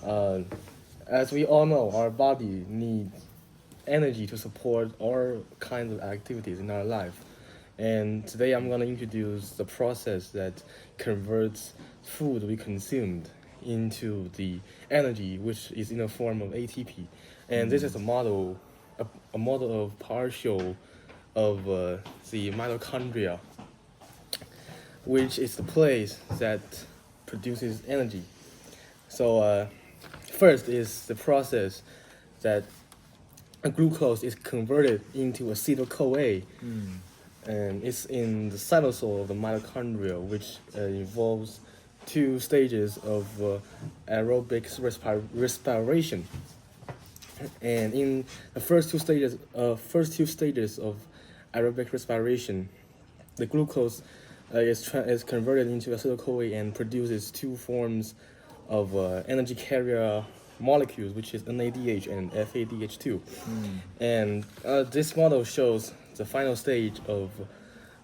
Uh, as we all know, our body needs energy to support all kinds of activities in our life. And today I'm going to introduce the process that converts food we consumed into the energy, which is in the form of ATP. And this is a model of partial of the mitochondria, which is the place that produces energy. So first is the process that glucose is converted into acetyl-CoA, and it's in the cytosol of the mitochondria, which involves two stages of aerobic respiration. And in the first two stages of aerobic respiration, the glucose is converted into acetyl-CoA and produces two forms of energy carrier molecules, which is NADH and FADH2. And this model shows the final stage of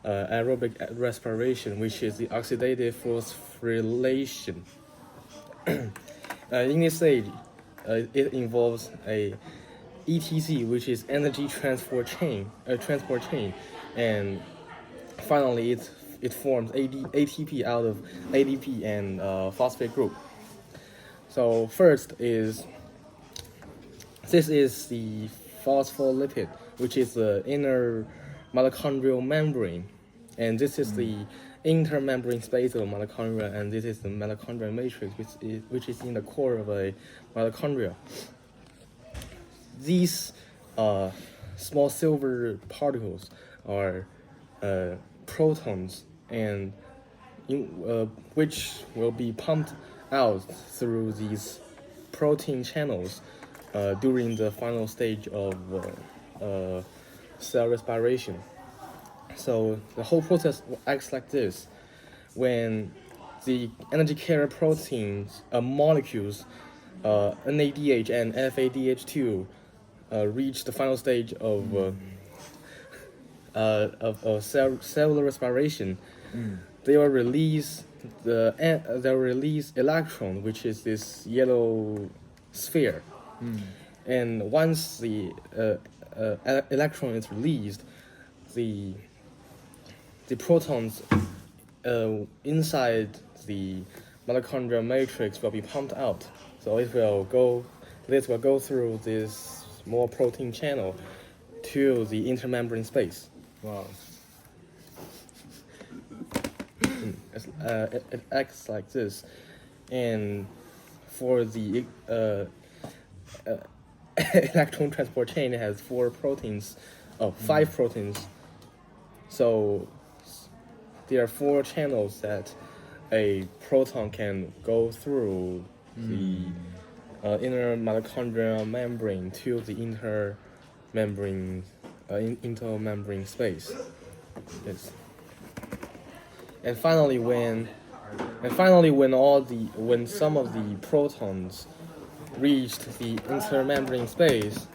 aerobic respiration, which is the oxidative phosphorylation. In this stage, it involves a ETC, which is energy transport chain, and finally it forms ATP out of ADP and phosphate group. So this is the phospholipid, which is the inner mitochondrial membrane, and this is the intermembrane space of mitochondria, and this is the mitochondrial matrix, which is in the core of a mitochondria. These small silver particles are protons, and which will be pumped out through these protein channels during the final stage of cell respiration. So the whole process acts like this. When the energy carrier proteins molecules NADH and FADH2 reach the final stage of cellular respiration, they will release they'll release electron, which is this yellow sphere. And once the electron is released, the protons inside the mitochondrial matrix will be pumped out. So this will go through this small protein channel to the intermembrane space. Wow. It acts like this, and for the electron transport chain, it has five proteins. So there are four channels that a proton can go through the inner mitochondrial membrane to the intermembrane space. Yes. And finally, when some of the protons reached the intermembrane space,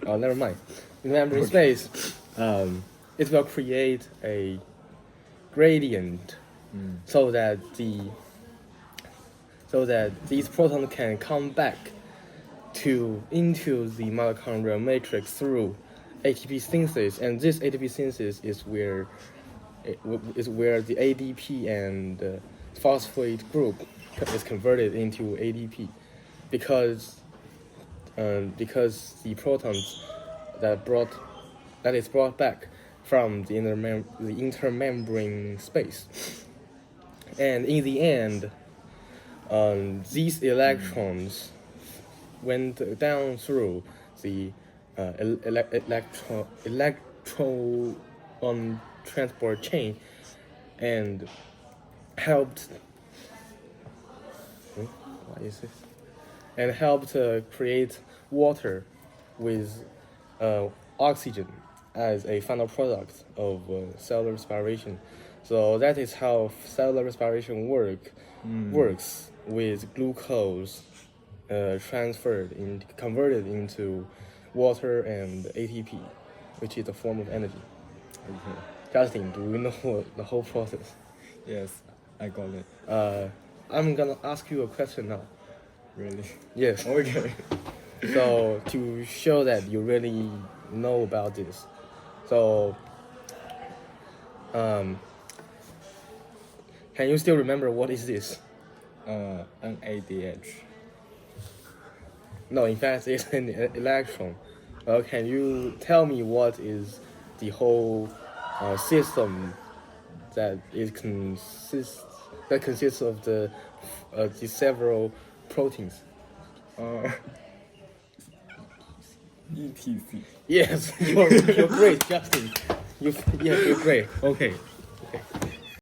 oh, never mind. Intermembrane space, it will create a gradient, so that these protons can come back into the mitochondrial matrix through ATP synthesis, and this ATP synthesis is where the ADP and phosphate group is converted into ADP, because the protons that is brought back from the intermembrane space, and in the end, these electrons went down through the electron transport chain and helped create water with oxygen as a final product of cellular respiration. So that is how cellular respiration works, with glucose converted into water and ATP, which is a form of energy. Okay. Justin, do you know the whole process? Yes, I got it. I'm gonna ask you a question now. Really? Yes. Okay. So to show that you really know about this, so can you still remember what is this? NADH. No, in fact, it's an electron. Can you tell me what is the whole system that consists of the several proteins? ETC. Yes, you're great, Justin. You're great. Okay.